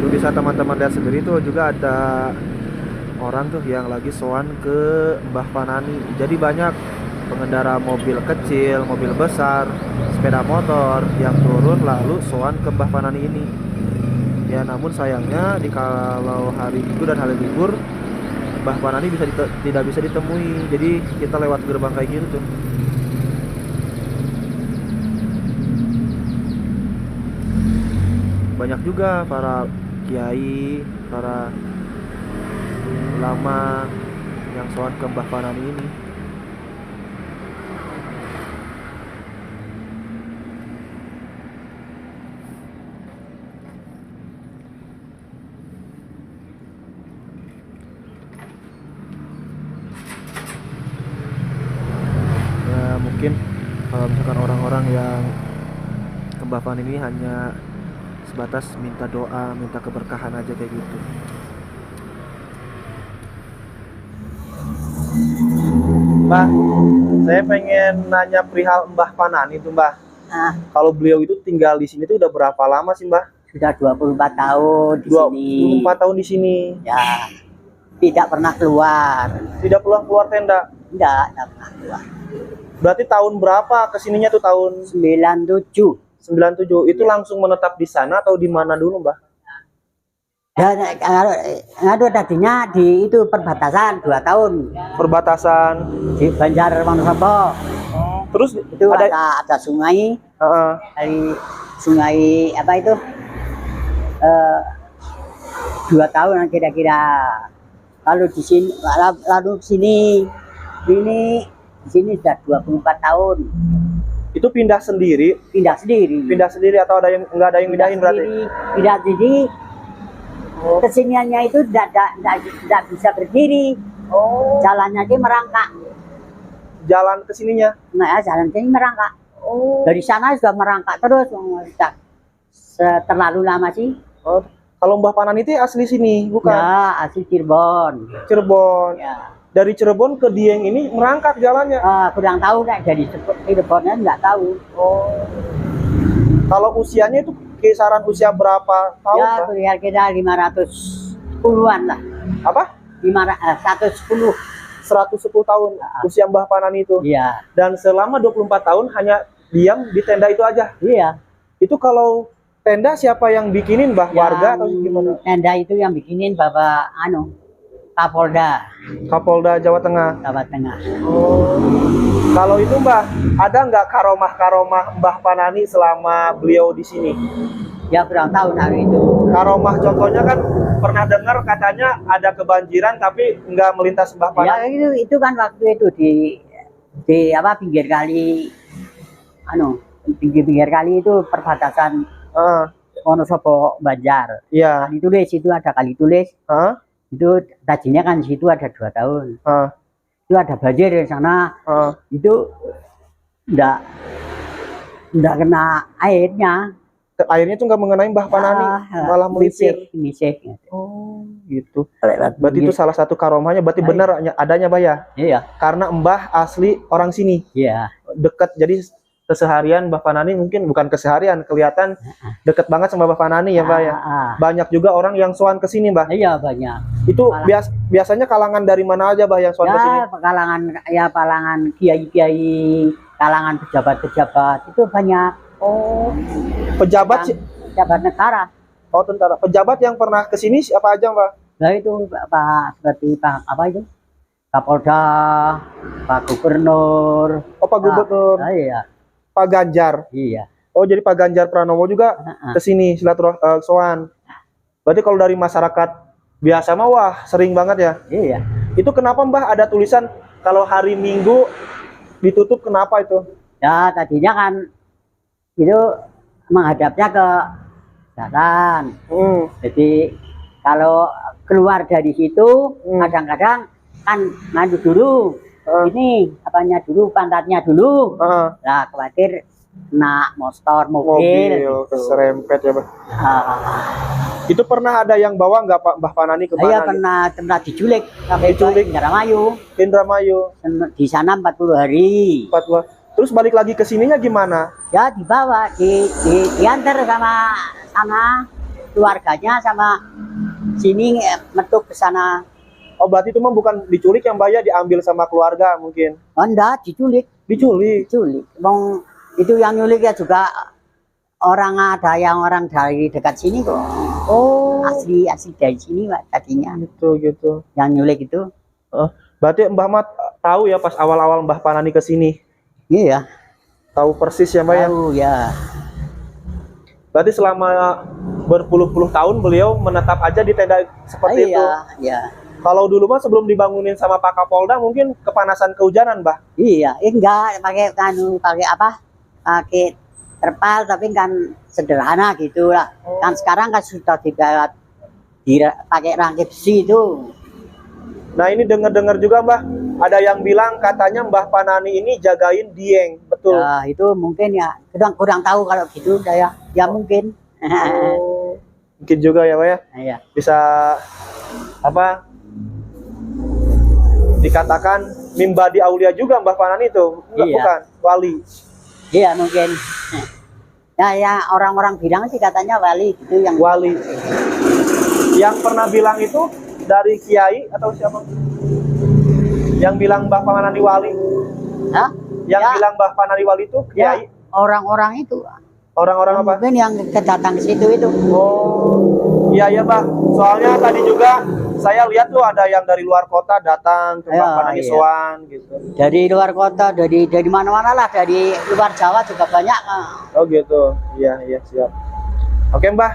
bisa teman-teman lihat sendiri tuh juga ada orang tuh yang lagi sowan ke Mbah Panani. Jadi banyak pengendara mobil kecil, mobil besar, sepeda motor yang turun lalu sowan ke Mbah Panani ini. Ya namun sayangnya di kalau hari Minggu dan hari libur Mbah Panani tidak bisa ditemui. Jadi kita lewat gerbang kayak gitu tuh. Banyak juga para kiai, para ulama yang sowan ke Mbah Panani ini. Ya mungkin kalau misalkan orang-orang yang ke Mbah Panani ini hanya sebatas minta doa, minta keberkahan aja kayak gitu. Mbah, saya pengen nanya perihal Mbah Panani tuh, Mbah. Ah, Kalau beliau itu tinggal di sini tuh udah berapa lama sih, Mbah? sudah 24 tahun di sini. 24 tahun di sini. Ya, tidak pernah keluar. Tidak pernah keluar tenda. Tidak pernah keluar. Berarti tahun berapa kesininya tuh tahun 97. 97. Itu langsung menetap di sana atau di mana dulu, Mbah? Dan aduh tadinya di itu perbatasan 2 tahun Perbatasan. di Banjar Wonosobo. Terus Itu ada sungai, Heeh. dari sungai apa itu? 2 tahun kira-kira. Lalu di sini lalu ini di sini sudah 24 tahun. Itu pindah sendiri. Pindah sendiri. Pindah sendiri atau ada yang nggak ada yang pindahin berarti? Pindah sendiri. Kesiniannya itu tidak bisa berdiri. Oh. Jalannya aja merangkak. Jalan kesininya. Nah, jalan sini merangkak. Oh. Dari sana sudah merangkak terus. Terlalu lama sih. Oh. Kalau Mbah Panani itu asli sini, bukan? Ya, asli Cirebon. Cirebon. Ya. Dari Cirebon ke Dieng ini merangkak jalannya. Kurang tahu kayak dari Cirebonnya nggak tahu. Oh. Kalau usianya itu kisaran usia berapa tahun, Ya, Mbah? kira-kira 510-an lah. Apa? 110. 110 tahun usia Mbah Panani itu. Iya. Dan selama 24 tahun hanya diam di tenda itu aja. Iya. Itu kalau tenda siapa yang bikinin, Mbah? Warga atau gimana? Tenda itu yang bikinin Bapak Kapolda Kapolda Jawa Tengah. Jawa Tengah. Oh. Kalau itu, Mbah, ada nggak karomah-karomah Mbah Panani selama beliau di sini? Ya kurang tahu hari itu. Karomah contohnya kan pernah dengar katanya ada kebanjiran tapi nggak melintas Mbah Ya Panani. itu kan waktu itu di apa pinggir kali pinggir kali itu perbatasan Wonosobo Banjar. Iya. Kali tulis itu ada kali tulis. Itu tadinya kan di situ ada 2 tahun. Itu ada banjir di sana. Itu enggak kena airnya. Airnya tuh nggak mengenai Mbah Panani, malah melisir. Misik. Oh, gitu. Lewat Berarti itu salah satu karomahnya. Berarti benar adanya, Mbah ya? Iya. Karena Mbah asli orang sini. Iya. Dekat, jadi keseharian Mbah Panani mungkin bukan keseharian, kelihatan deket banget sama Mbah Panani ya, Mbah ya. Banyak juga orang yang sowan ke sini, Mbah. Iya, banyak. Itu biasanya kalangan dari mana aja, Mbah, yang sowan ke sini? Kalangan kiai-kiai, kalangan pejabat-pejabat itu banyak. Oh, pejabat sih. Pejabat negara. Oh, tentara. Pejabat yang pernah ke sini siapa aja, Mbah? Nah itu seperti Pak apa itu? Kapolda, Pak Gubernur. Oh, Pak Gubernur. Iya. Pak Ganjar. Iya. Oh, jadi Pak Ganjar Pranowo juga ke sini silaturahmi sowan. Berarti kalau dari masyarakat biasa mah wah sering banget ya. Iya. Itu kenapa, Mbah, ada tulisan kalau hari Minggu ditutup, kenapa itu? Ya tadinya kan itu menghadapnya ke jalan. Jadi kalau keluar dari situ kadang-kadang kan ngadu dulu. Ini apanya dulu, pantatnya dulu. Nah, khawatir kena mobil gitu. Keserempet ya, Mbah. Itu pernah ada yang bawa nggak, Pak, Mbah Panani ke mana? Iya, pernah diculik sampai diculik Indramayu. Indramayu. Di sana 40 hari. Terus balik lagi ke sininya gimana? Ya dibawa, diantar sama keluarganya sama sini metuk ke sana. Oh, berarti itu mah bukan diculik yang Mbak ya, diambil sama keluarga mungkin. Oh, enggak, diculik. Diculik. Diculik. Bang, itu yang nyulik ya juga ada yang orang dari dekat sini kok. Oh. Asli dari sini Pak tadinya. Gitu. Yang nyulik itu. Berarti Mbah Mat tahu ya pas awal-awal Mbah Panani ke sini. Iya. Tahu persis ya Mbak ya? Tahu ya. Berarti selama berpuluh-puluh tahun beliau menetap aja di tenda seperti itu. Iya. Kalau dulu mah sebelum dibangunin sama Pak Kapolda mungkin kepanasan kehujanan, Mbah. Iya, enggak pakai apa? Pakai terpal tapi kan sederhana gitu lah. Kan sekarang kan sudah pakai rangkai besi itu. Nah, ini dengar-dengar juga, Mbah, ada yang bilang katanya Mbah Panani ini jagain Dieng, betul? Ya, itu mungkin ya. Kurang tahu kalau gitu saya. Ya mungkin. Oh, mungkin juga ya, Pak ya. Iya. Bisa apa? Dikatakan mimbadi aulia juga Mbah Panani itu. Enggak, iya. Bukan, wali. Iya, mungkin. Ya orang-orang bilang sih katanya wali gitu yang wali. Yang pernah bilang itu dari kiai atau siapa? Yang bilang Mbah Panani wali? Hah? Yang bilang Mbah Panani wali itu kiai? Ya, orang-orang itu. Orang-orang apa? Mungkin yang kedatang ke situ itu. Oh, iya Mbah. Soalnya tadi juga saya lihat tuh ada yang dari luar kota datang ke Mbah Panani Soan gitu. Dari luar kota, dari mana-mana lah, dari luar Jawa juga banyak. Oh gitu. Iya siap. Oke Mbah.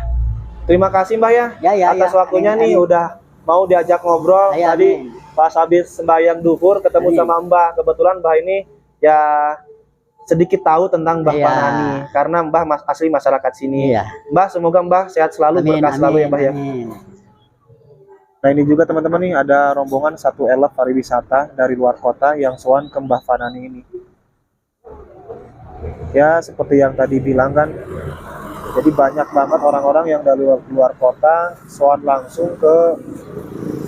Terima kasih Mbah ya, atas waktunya nih udah mau diajak ngobrol. Tadi pas habis sembahyang duhur ketemu sama Mbah. Kebetulan Mbah ini ya sedikit tahu tentang Mbah Panani karena Mbah asli masyarakat sini. Mbah, semoga Mbah sehat selalu, berkah selalu ya Mbah ya. Nah, ini juga teman-teman nih ada rombongan satu elf pariwisata dari luar kota yang sowan ke Mbah Panani ini. Ya, seperti yang tadi bilang kan, jadi banyak banget orang-orang yang dari luar kota sowan langsung ke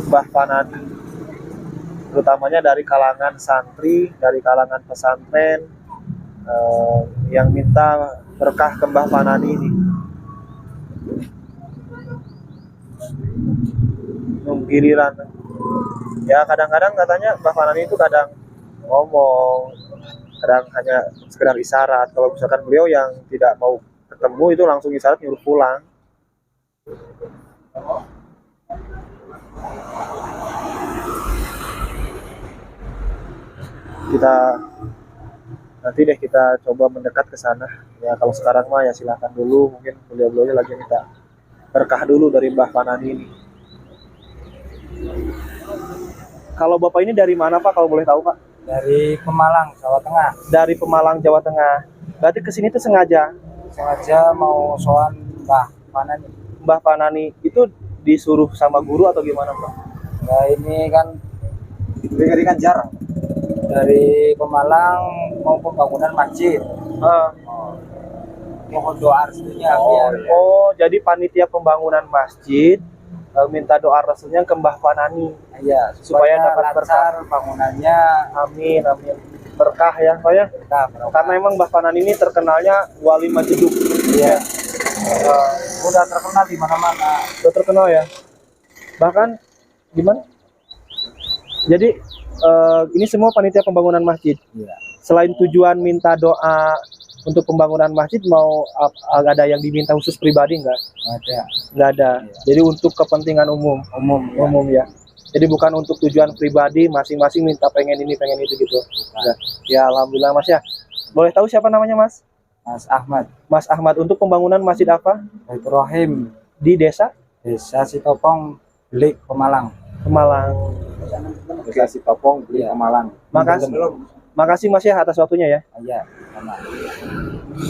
Mbah Panani. Terutamanya dari kalangan santri, dari kalangan pesantren yang minta berkah ke Mbah Panani ini. Giliran ya kadang-kadang katanya Mbah Panani itu kadang ngomong, kadang hanya sekedar isyarat. Kalau misalkan beliau yang tidak mau ketemu itu langsung isyarat nyuruh pulang. Kita coba mendekat ke sana ya. Kalau sekarang mah ya silahkan dulu, mungkin beliau-beliaunya lagi minta berkah dulu dari Mbah Panani ini. Kalau Bapak ini dari mana Pak, kalau boleh tahu Pak? Dari Pemalang, Jawa Tengah. Dari Pemalang, Jawa Tengah. Berarti kesini tuh sengaja Mau soal Mbah Panani. Mbah Panani itu disuruh sama guru atau gimana Pak? Ya ini kan diberikan jarak dari Pemalang mau pembangunan masjid. Mohon doa restunya. Jadi panitia pembangunan masjid minta doa restunya ke Mbah Panani. Iya, supaya dapat berkah bangunannya. Amin. Berkah ya Pak ya. Karena emang Mbah Panani ini terkenalnya wali majeduk. Iya. Udah terkenal di mana-mana. Udah terkenal ya. Bahkan gimana? Jadi ini semua panitia pembangunan masjid. Iya. Selain tujuan minta doa untuk pembangunan masjid, mau ada yang diminta khusus pribadi nggak? Nggak ada. Iya. Jadi untuk kepentingan umum ya. Jadi bukan untuk tujuan pribadi masing-masing minta pengen ini pengen itu gitu. Ya alhamdulillah Mas ya. Boleh tahu siapa namanya Mas? Mas Ahmad. Mas Ahmad, untuk pembangunan masjid apa? Ibrahim. Di desa Sitopong, Belik, Pemalang. Desa Sitopong, Belik, Pemalang. Makasih Mas ya atas waktunya ya. Iya.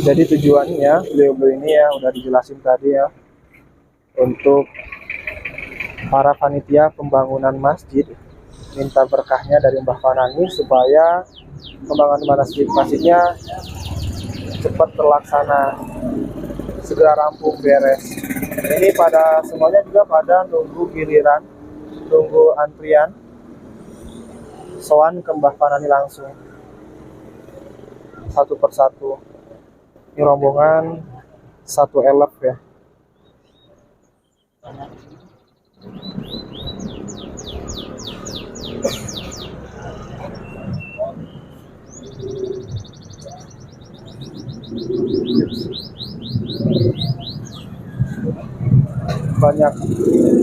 Jadi tujuannya beliau ini ya udah dijelasin tadi ya, untuk para panitia pembangunan masjid minta berkahnya dari Mbah Panani supaya pembangunan masjidnya cepat terlaksana, segera rampung beres. Ini pada semuanya juga pada nunggu giliran, nunggu antrian sowan ke Mbah Panani langsung satu persatu. Ini rombongan satu elf ya. Banyak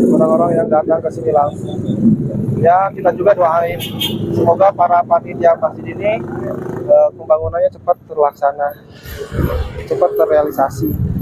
orang-orang yang datang ke sini langsung. Ya, kita juga doain semoga para panitia masjid ini pembangunannya cepat terlaksana, cepat terrealisasi.